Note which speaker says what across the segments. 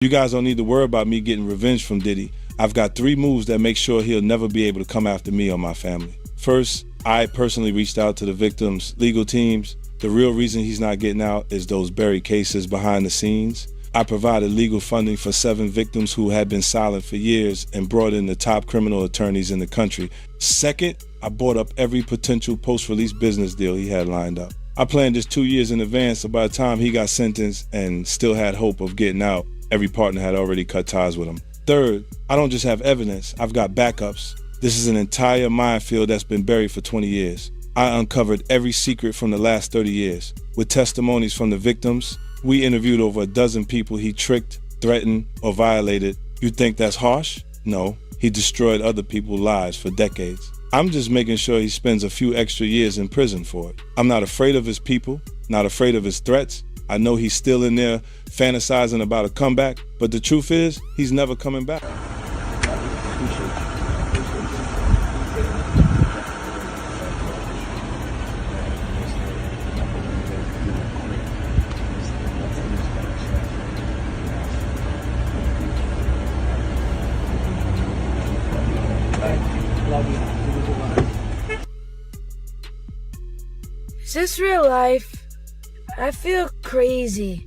Speaker 1: You guys don't need to worry about me getting revenge from Diddy. I've got 3 moves that make sure he'll never be able to come after me or my family. First, I personally reached out to the victims' legal teams. The real reason he's not getting out is those buried cases behind the scenes. I provided legal funding for 7 victims who had been silent for years and brought in the top criminal attorneys in the country. Second, I bought up every potential post-release business deal he had lined up. I planned this 2 years in advance, so by the time he got sentenced and still had hope of getting out, every partner had already cut ties with him. Third, I don't just have evidence, I've got backups. This is an entire minefield that's been buried for 20 years. I uncovered every secret from the last 30 years. With testimonies from the victims, we interviewed over a dozen people he tricked, threatened, or violated. You think that's harsh? No, he destroyed other people's lives for decades. I'm just making sure he spends a few extra years in prison for it. I'm not afraid of his people, not afraid of his threats. I know he's still in there fantasizing about a comeback, but the truth is, he's never coming back.
Speaker 2: Is this real life? I feel crazy.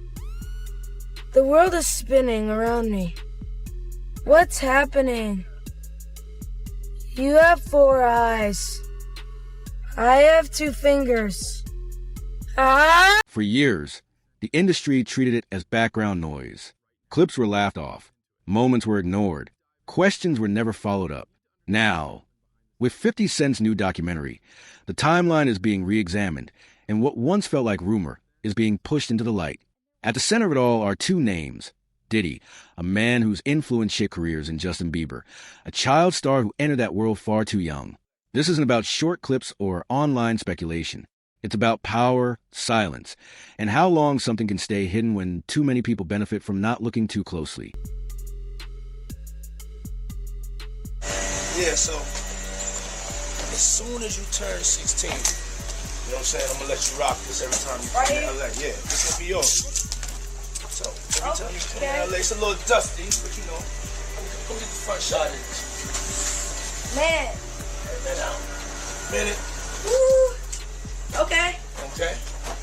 Speaker 2: The world is spinning around me. What's happening? You have 4 eyes. I have 2 fingers. Ah!
Speaker 3: For years, the industry treated it as background noise. Clips were laughed off. Moments were ignored. Questions were never followed up. Now, with 50 Cent's new documentary, the timeline is being re-examined, and what once felt like rumor is being pushed into the light. At the center of it all are 2 names. Diddy, a man whose influence shaped careers, and Justin Bieber, a child star who entered that world far too young. This isn't about short clips or online speculation. It's about power, silence, and how long something can stay hidden when too many people benefit from not looking too closely.
Speaker 4: Yeah, so as soon as you turn 16, you know what I'm saying, I'm gonna let you rock this every time you come to LA. Yeah, this gonna be yours. So every time you come to LA, it's a little dusty, but you know, go get the front shot of it.
Speaker 2: Man.
Speaker 4: Minute.
Speaker 2: Woo. Okay.
Speaker 4: Okay.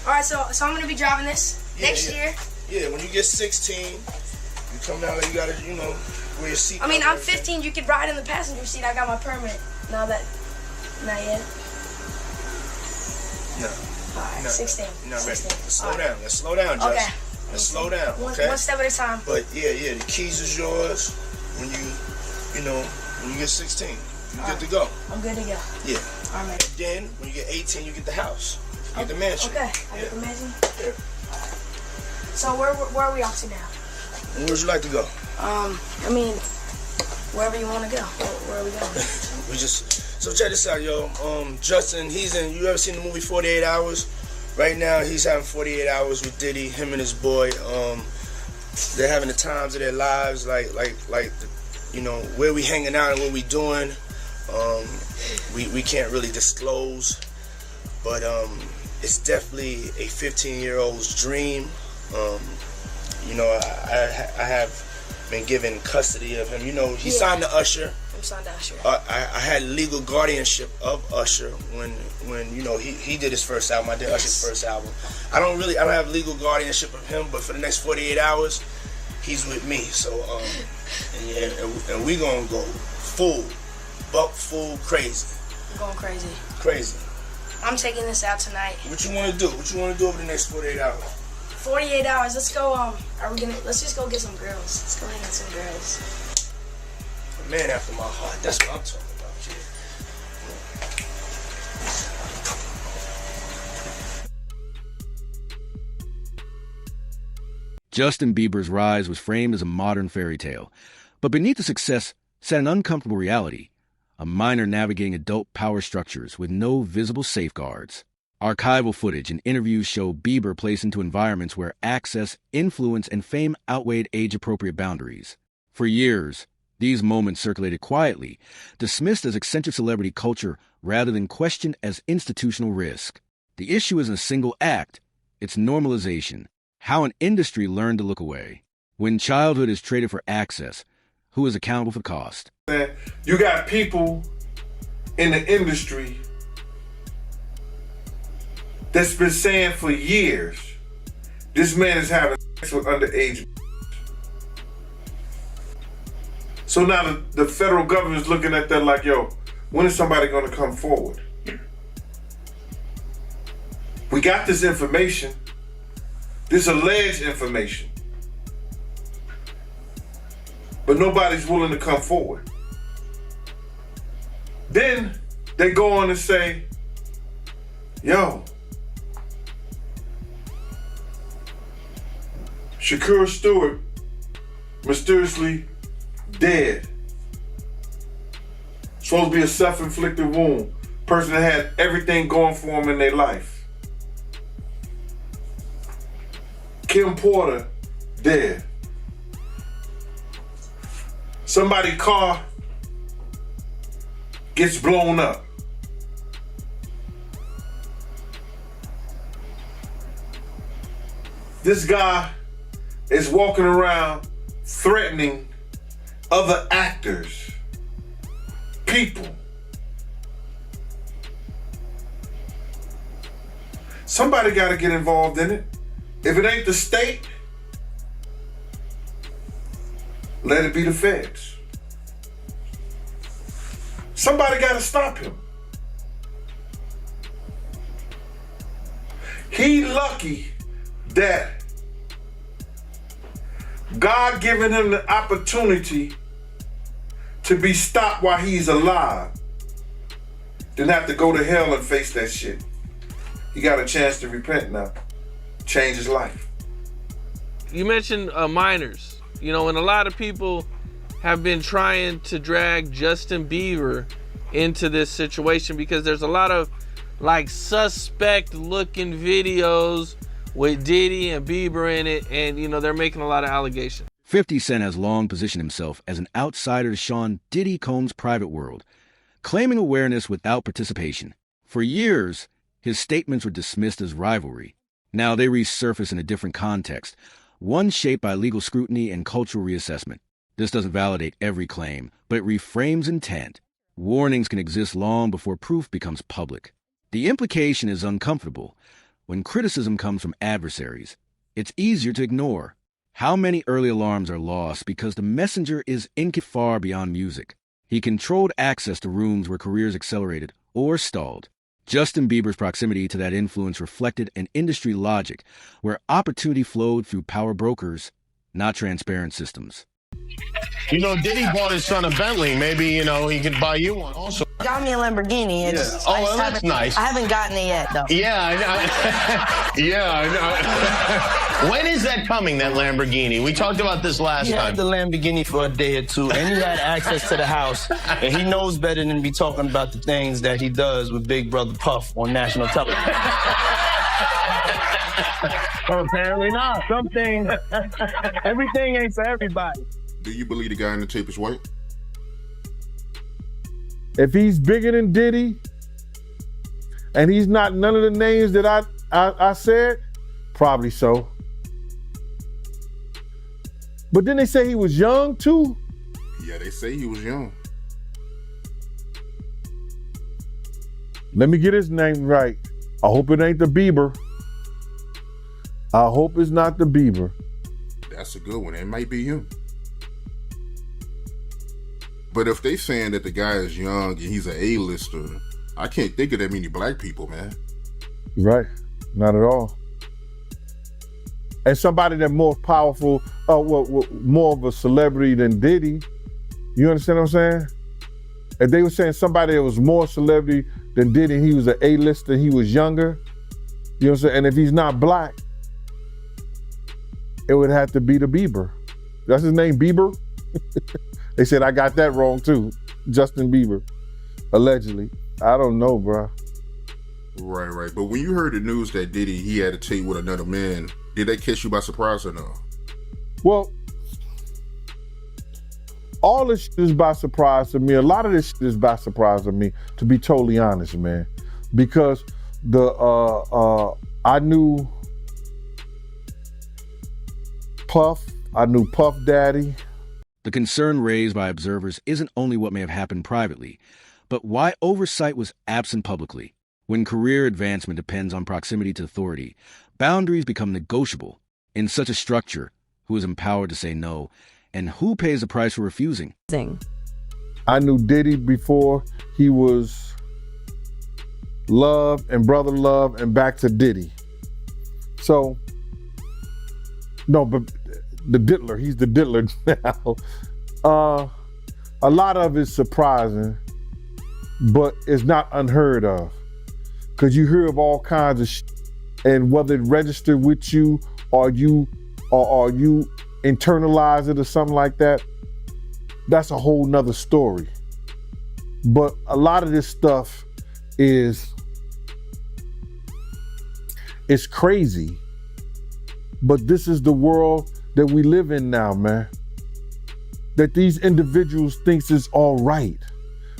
Speaker 2: Alright, so I'm gonna be driving this next year.
Speaker 4: Yeah, when you get 16, you come down there, you gotta, you know, wear your seat.
Speaker 2: I mean, I'm 15, you could ride in the passenger seat. I got my permit. Not yet.
Speaker 4: No.
Speaker 2: Alright, 16.
Speaker 4: You're not ready.
Speaker 2: 16.
Speaker 4: Let's slow down. Let's slow down, Justin.
Speaker 2: Okay.
Speaker 4: Let's slow down. Okay.
Speaker 2: One step at a time.
Speaker 4: But yeah, the keys is yours when when you get 16. You good to go.
Speaker 2: I'm good to go.
Speaker 4: Yeah.
Speaker 2: Alright.
Speaker 4: Then when you get 18, you get the house. You get the mansion.
Speaker 2: Okay. I get the mansion.
Speaker 4: Yeah.
Speaker 2: So where are we off to now?
Speaker 4: And where would you like to go?
Speaker 2: I mean, wherever you want to go. Where are we going?
Speaker 4: So check this out, yo. Justin, you ever seen the movie 48 Hours? Right now, he's having 48 hours with Diddy, him and his boy. They're having the times of their lives, like, you know, where we hanging out and what we doing. We can't really disclose, but it's definitely a 15-year-old's dream. You know, I have been given custody of him. You know, he signed to Usher.
Speaker 2: I'm signed to Usher.
Speaker 4: I had legal guardianship of Usher when you know he did his first album. I did Usher's first album. I don't have legal guardianship of him, but for the next 48 hours, he's with me. So and we gonna go full crazy.
Speaker 2: I'm going crazy.
Speaker 4: Crazy.
Speaker 2: I'm taking this out tonight.
Speaker 4: What you wanna do? What you wanna do over the next 48 hours?
Speaker 2: 48 hours. Let's go. Let's just go get some girls. Let's go hang out some girls.
Speaker 4: A man after my heart. That's what I'm talking about, kid.
Speaker 3: Justin Bieber's rise was framed as a modern fairy tale, but beneath the success sat an uncomfortable reality: a minor navigating adult power structures with no visible safeguards. Archival footage and interviews show Bieber placed into environments where access, influence, and fame outweighed age-appropriate boundaries. For years, these moments circulated quietly, dismissed as eccentric celebrity culture rather than questioned as institutional risk. The issue isn't a single act, it's normalization, how an industry learned to look away. When childhood is traded for access, who is accountable for the cost?
Speaker 5: You got people in the industry that's been saying for years, this man is having sex with underage. So now the federal government is looking at that like, yo, when is somebody gonna come forward? We got this information, this alleged information, but nobody's willing to come forward. Then they go on and say, yo, Shakur Stewart mysteriously dead. Supposed to be a self-inflicted wound. Person that had everything going for him in their life. Kim Porter dead. Somebody's car gets blown up. This guy is walking around threatening other actors, people. Somebody got to get involved in it. If it ain't the state, let it be the feds. Somebody got to stop him. He lucky that God given him the opportunity to be stopped while he's alive, then have to go to hell and face that shit. He got a chance to repent now, change his life.
Speaker 6: You mentioned minors, and a lot of people have been trying to drag Justin Bieber into this situation because there's a lot of suspect looking videos with Diddy and Bieber in it, and they're making a lot of allegations.
Speaker 3: 50 Cent has long positioned himself as an outsider to Sean Diddy Combs' private world, claiming awareness without participation. For years, his statements were dismissed as rivalry. Now they resurface in a different context, one shaped by legal scrutiny and cultural reassessment. This doesn't validate every claim, but it reframes intent. Warnings can exist long before proof becomes public. The implication is uncomfortable. When criticism comes from adversaries, it's easier to ignore. How many early alarms are lost because the messenger is far beyond music? He controlled access to rooms where careers accelerated or stalled. Justin Bieber's proximity to that influence reflected an industry logic where opportunity flowed through power brokers, not transparent systems.
Speaker 7: Diddy bought his son a Bentley. Maybe, he could buy you one also.
Speaker 8: Got me a Lamborghini.
Speaker 7: That's nice.
Speaker 8: I haven't gotten it yet, though.
Speaker 7: Yeah, I know. Yeah, I know. When is that coming, that Lamborghini? We talked about this last time.
Speaker 9: He had the Lamborghini for a day or two, and he had access to the house. And he knows better than to be talking about the things that he does with Big Brother Puff on national television.
Speaker 7: Well, apparently not.
Speaker 9: Something, everything ain't for everybody.
Speaker 10: Do you believe the guy in the tape is white?
Speaker 5: If he's bigger than Diddy, and he's not none of the names that I said, probably so. But then they say he was young too.
Speaker 10: Yeah, they say he was young.
Speaker 5: Let me get his name right. I hope it ain't the Bieber. I hope it's not the Bieber.
Speaker 10: That's a good one. It might be him. But if they saying that the guy is young and he's an A-lister, I can't think of that many black people, man.
Speaker 5: Right. Not at all. And somebody that's more powerful, more of a celebrity than Diddy. You understand what I'm saying? If they were saying somebody that was more celebrity than Diddy, he was an A-lister, he was younger. You know what I'm saying? And if he's not black, it would have to be the Bieber. That's his name, Bieber? They said I got that wrong too. Justin Bieber, allegedly. I don't know, bro.
Speaker 10: Right. But when you heard the news that Diddy, he had a tape with another man, did that catch you by surprise or no?
Speaker 5: Well, all this shit is by surprise to me. A lot of this shit is by surprise to me, to be totally honest, man. Because I knew Puff I knew Puff Daddy.
Speaker 3: The concern raised by observers isn't only what may have happened privately, but why oversight was absent publicly. When career advancement depends on proximity to authority, boundaries become negotiable. In such a structure, who is empowered to say no, and who pays the price for refusing?
Speaker 5: I knew Diddy before he was Love and Brother Love and back to Diddy. So, no, but the diddler, he's the diddler now. A lot of it's surprising, but it's not unheard of. Because you hear of all kinds of shit, and whether it registered with you or you internalize it or something like that, that's a whole nother story. But a lot of this stuff is crazy. But this is the world that we live in now, man. That these individuals thinks is all right.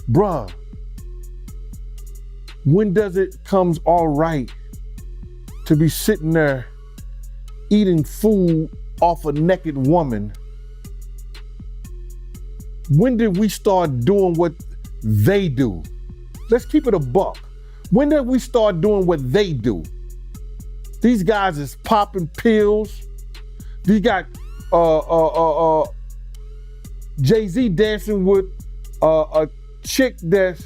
Speaker 5: Bruh, when does it comes all right to be sitting there eating food off a naked woman? When did we start doing what they do? Let's keep it a buck. When did we start doing what they do? These guys is popping pills. They got Jay-Z dancing with a chick that's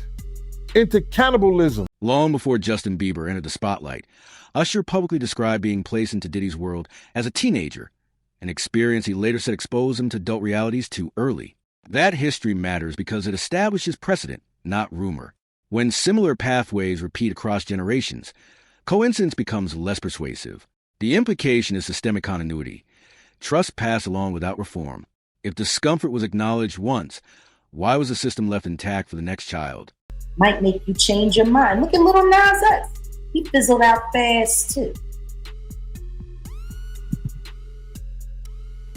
Speaker 5: into cannibalism.
Speaker 3: Long before Justin Bieber entered the spotlight, Usher publicly described being placed into Diddy's world as a teenager, an experience he later said exposed him to adult realities too early. That history matters because it establishes precedent, not rumor. When similar pathways repeat across generations, coincidence becomes less persuasive. The implication is systemic continuity, trust passed along without reform. If discomfort was acknowledged once, why was the system left intact for the next child?
Speaker 11: Might make you change your mind. Look at Lil Nas X. He fizzled out fast too.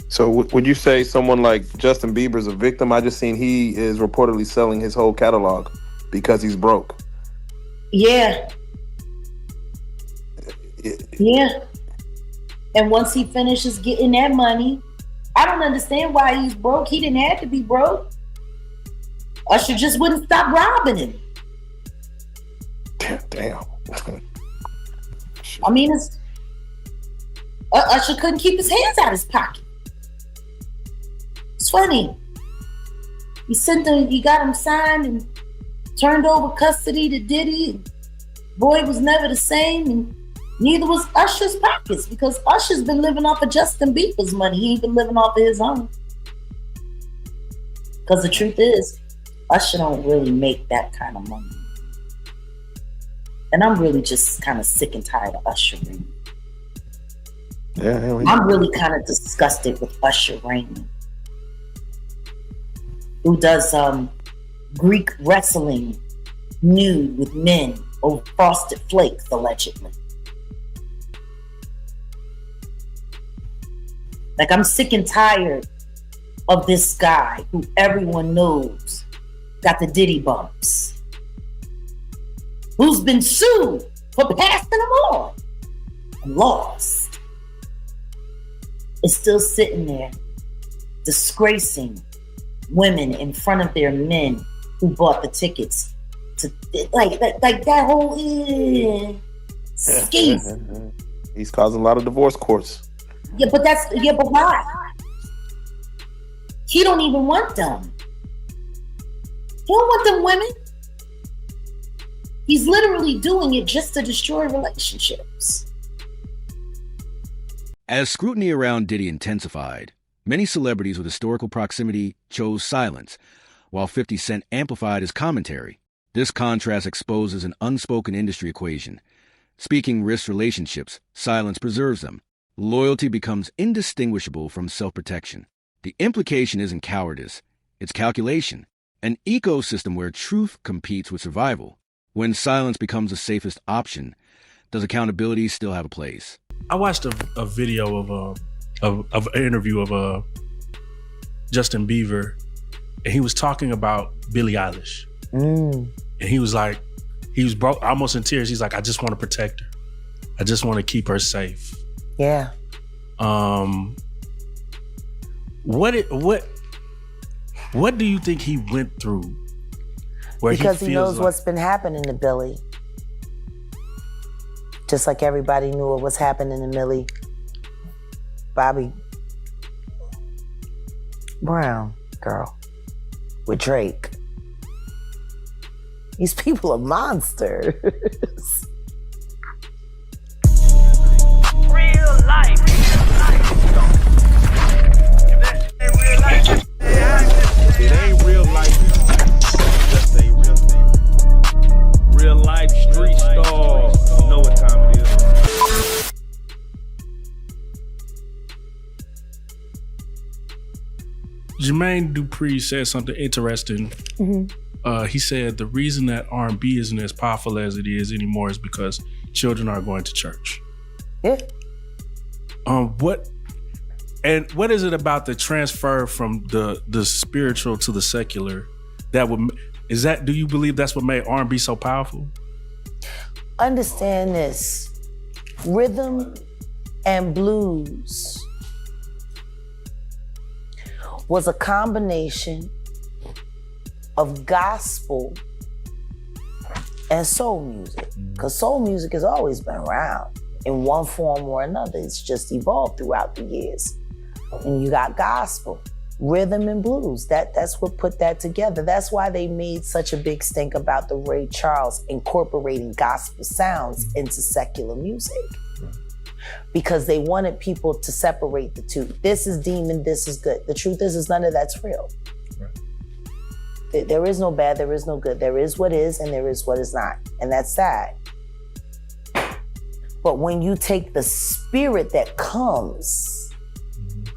Speaker 12: So would you say someone like Justin Bieber is a victim? I just seen he is reportedly selling his whole catalog because he's broke.
Speaker 11: Yeah. Yeah. And once he finishes getting that money, I don't understand why he's broke. He didn't have to be broke. Usher just wouldn't stop robbing him.
Speaker 12: Damn.
Speaker 11: I mean, Usher couldn't keep his hands out of his pocket. It's funny. He got him signed and turned over custody to Diddy. Boy was never the same, and neither was Usher's pockets, because Usher's been living off of Justin Bieber's money. He ain't been living off of his own. Because the truth is, Usher don't really make that kind of money. And I'm really just kind of sick and tired of Usher Raymond.
Speaker 12: Yeah,
Speaker 11: I'm really kind of disgusted with Usher Raymond, who does Greek wrestling nude with men over Frosted Flakes, allegedly. Like, I'm sick and tired of this guy who everyone knows got the Diddy bumps, who's been sued for passing them on and lost, is still sitting there disgracing women in front of their men who bought the tickets to like that whole scheme.
Speaker 12: He's causing a lot of divorce courts.
Speaker 11: Yeah, but why? He don't even want them. He don't want them women. He's literally doing it just to destroy relationships.
Speaker 3: As scrutiny around Diddy intensified, many celebrities with historical proximity chose silence, while 50 Cent amplified his commentary. This contrast exposes an unspoken industry equation. Speaking risks relationships, silence preserves them. Loyalty becomes indistinguishable from self-protection. The implication isn't cowardice, it's calculation. An ecosystem where truth competes with survival. When silence becomes the safest option, does accountability still have a place?
Speaker 13: I watched a video of an interview of Justin Bieber, and he was talking about Billie Eilish. And he was like, he was broke, almost in tears. He's like, I just want to protect her. I just want to keep her safe.
Speaker 8: Yeah.
Speaker 13: What do you think he went through?
Speaker 11: Because he knows
Speaker 13: like,
Speaker 11: what's been happening to Billy. Just like everybody knew what was happening to Millie Bobby Brown, girl, with Drake. These people are monsters.
Speaker 14: Real life.
Speaker 13: It ain't real life. Just say real thing. Real life street star. You know what time it is. Jermaine Dupri said something interesting. He said the reason that R&B isn't as powerful as it is anymore is because children are going to church.
Speaker 11: Yeah.
Speaker 13: What is it about the transfer from the spiritual to the secular do you believe that's what made R&B so powerful?
Speaker 11: Understand this. Rhythm and blues was a combination of gospel and soul music. Because soul music has always been around in one form or another. It's just evolved throughout the years. And you got gospel, rhythm and blues. That's what put that together. That's why they made such a big stink about the Ray Charles incorporating gospel sounds into secular music. Because they wanted people to separate the two. This is demon, this is good. The truth is none of that's real. Right. There is no bad, there is no good. There is what is and there is what is not. And that's sad. But when you take the spirit that comes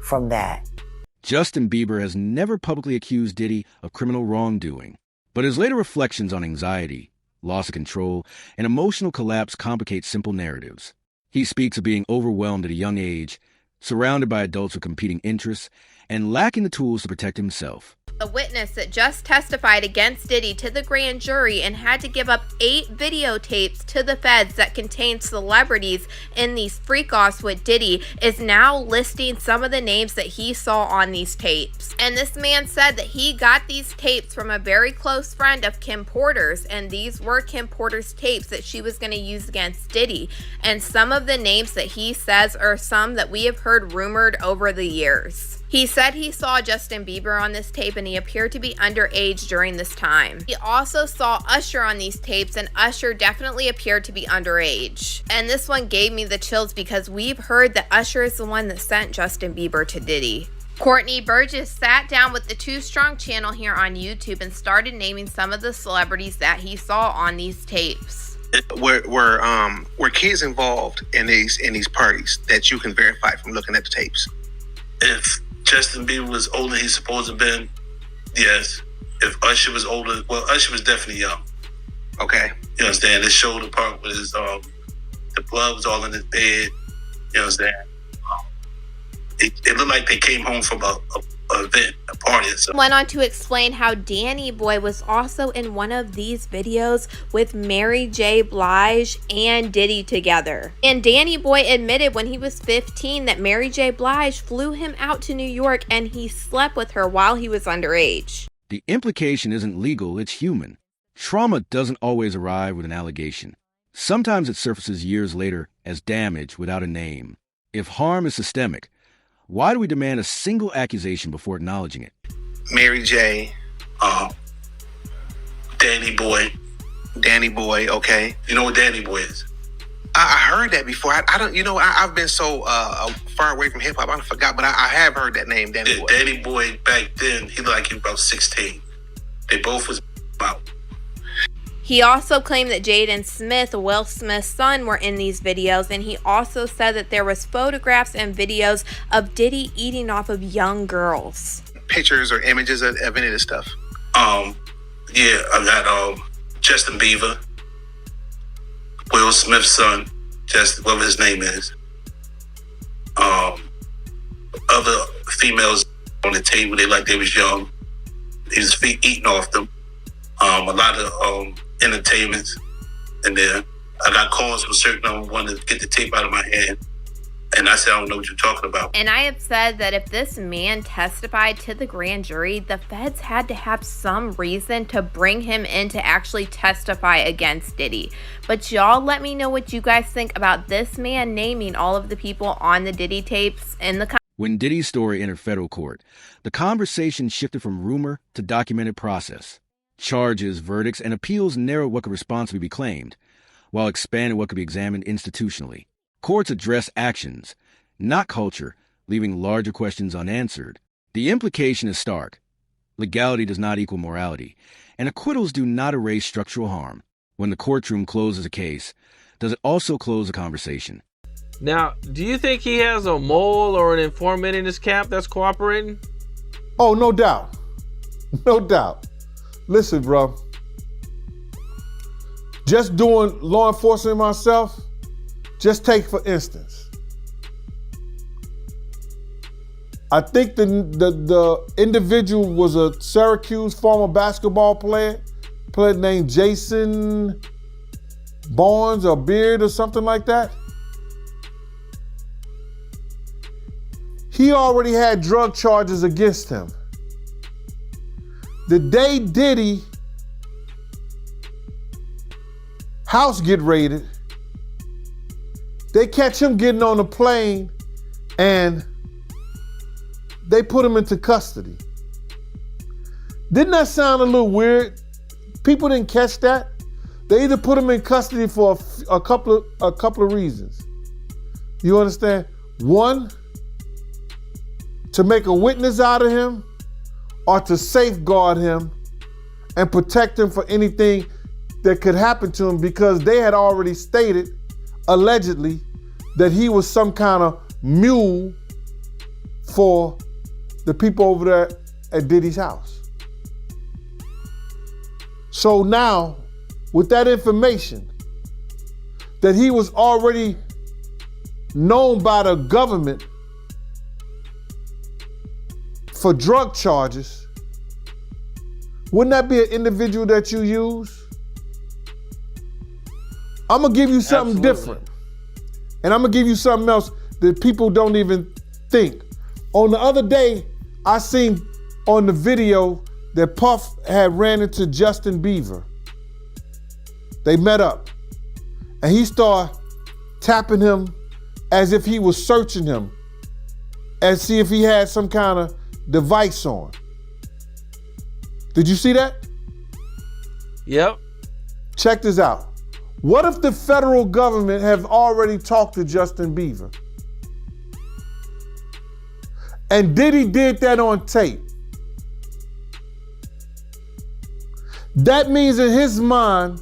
Speaker 11: from that.
Speaker 3: Justin Bieber has never publicly accused Diddy of criminal wrongdoing, but his later reflections on anxiety, loss of control, and emotional collapse complicate simple narratives. He speaks of being overwhelmed at a young age, surrounded by adults with competing interests, and lacking the tools to protect himself.
Speaker 15: A witness that just testified against Diddy to the grand jury and had to give up 8 videotapes to the feds that contained celebrities in these freak-offs with Diddy is now listing some of the names that he saw on these tapes. And this man said that he got these tapes from a very close friend of Kim Porter's, and these were Kim Porter's tapes that she was going to use against Diddy. And some of the names that he says are some that we have heard rumored over the years. He said he saw Justin Bieber on this tape and he appeared to be underage during this time. He also saw Usher on these tapes and Usher definitely appeared to be underage. And this one gave me the chills because we've heard that Usher is the one that sent Justin Bieber to Diddy. Courtney Burgess sat down with the Too Strong channel here on YouTube and started naming some of the celebrities that he saw on these tapes.
Speaker 16: Were kids involved in these parties that you can verify from looking at the tapes?
Speaker 17: If Justin Bieber was older than he's supposed to have been, yes. If Usher was older, well, Usher was definitely young.
Speaker 16: Okay.
Speaker 17: You understand? They showed the part with his, the blood was all in his bed. You understand? It looked like they came home from a event, a party or something.
Speaker 15: Went on to explain how Danny Boy was also in one of these videos with Mary J. Blige and Diddy together. And Danny Boy admitted when he was 15 that Mary J. Blige flew him out to New York and he slept with her while he was underage.
Speaker 3: The implication isn't legal, it's human. Trauma doesn't always arrive with an allegation. Sometimes it surfaces years later as damage without a name. If harm is systemic, why do we demand a single accusation before acknowledging it?
Speaker 16: Mary J.
Speaker 17: Danny Boy.
Speaker 16: Danny Boy, okay.
Speaker 17: You know what Danny Boy is?
Speaker 16: I heard that before. I don't, I've been so far away from hip hop, I forgot, but I have heard that name, Danny Boy.
Speaker 17: Danny Boy, back then, he looked like he was about 16. They both was about.
Speaker 15: He also claimed that Jaden Smith, Will Smith's son, were in these videos, and he also said that there was photographs and videos of Diddy eating off of young girls.
Speaker 16: Pictures or images of any of this stuff?
Speaker 17: Yeah, I got Justin Bieber, Will Smith's son, whatever his name is. Other females on the table, they was young. He was eating off them. A lot of entertainments in there. I got calls from certain wanting to get the tape out of my hand. And I said, I don't know what you're talking about.
Speaker 15: And I have said that if this man testified to the grand jury, the feds had to have some reason to bring him in to actually testify against Diddy. But y'all let me know what you guys think about this man naming all of the people on the Diddy tapes in the
Speaker 3: When Diddy's story entered federal court, the conversation shifted from rumor to documented process. Charges, verdicts, and appeals narrowed what could responsibly be claimed, while expanding what could be examined institutionally. Courts address actions, not culture, leaving larger questions unanswered. The implication is stark. Legality does not equal morality, and acquittals do not erase structural harm. When the courtroom closes a case, does it also close a conversation?
Speaker 6: Now, do you think he has a mole or an informant in his camp that's cooperating?
Speaker 5: Oh, no doubt. No doubt. Listen, bro. Just doing law enforcement myself, just take for instance. I think the individual was a Syracuse former basketball player named Jason Barnes or Beard or something like that. He already had drug charges against him. The day Diddy house get raided, they catch him getting on a plane and they put him into custody. Didn't that sound a little weird? People didn't catch that. They either put him in custody for a couple of reasons. You understand? One, to make a witness out of him, or to safeguard him and protect him for anything that could happen to him, because they had already stated, allegedly, that he was some kind of mule for the people over there at Diddy's house. So now, with that information, that he was already known by the government for drug charges, wouldn't that be an individual that you use? I'm gonna give you something different. And I'm gonna give you something else that people don't even think. On the other day, I seen on the video that Puff had ran into Justin Bieber. They met up and he started tapping him as if he was searching him and see if he had some kind of device on. Did you see that?
Speaker 6: Yep.
Speaker 5: Check this out. What if the federal government have already talked to Justin Bieber? And Diddy did that on tape. That means in his mind,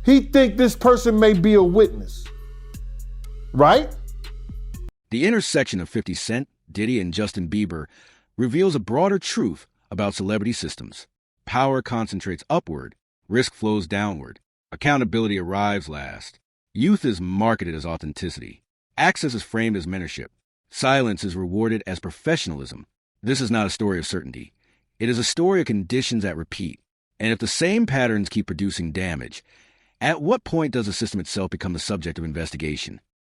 Speaker 5: he think this person may be a witness. Right?
Speaker 3: The intersection of 50 Cent, Diddy, and Justin Bieber reveals a broader truth about celebrity systems. Power concentrates upward, risk flows downward, accountability arrives last. Youth is marketed as authenticity. Access is framed as mentorship. Silence is rewarded as professionalism. This is not a story of certainty. It is a story of conditions that repeat. And if the same patterns keep producing damage, at what point does the system itself become the subject of investigation?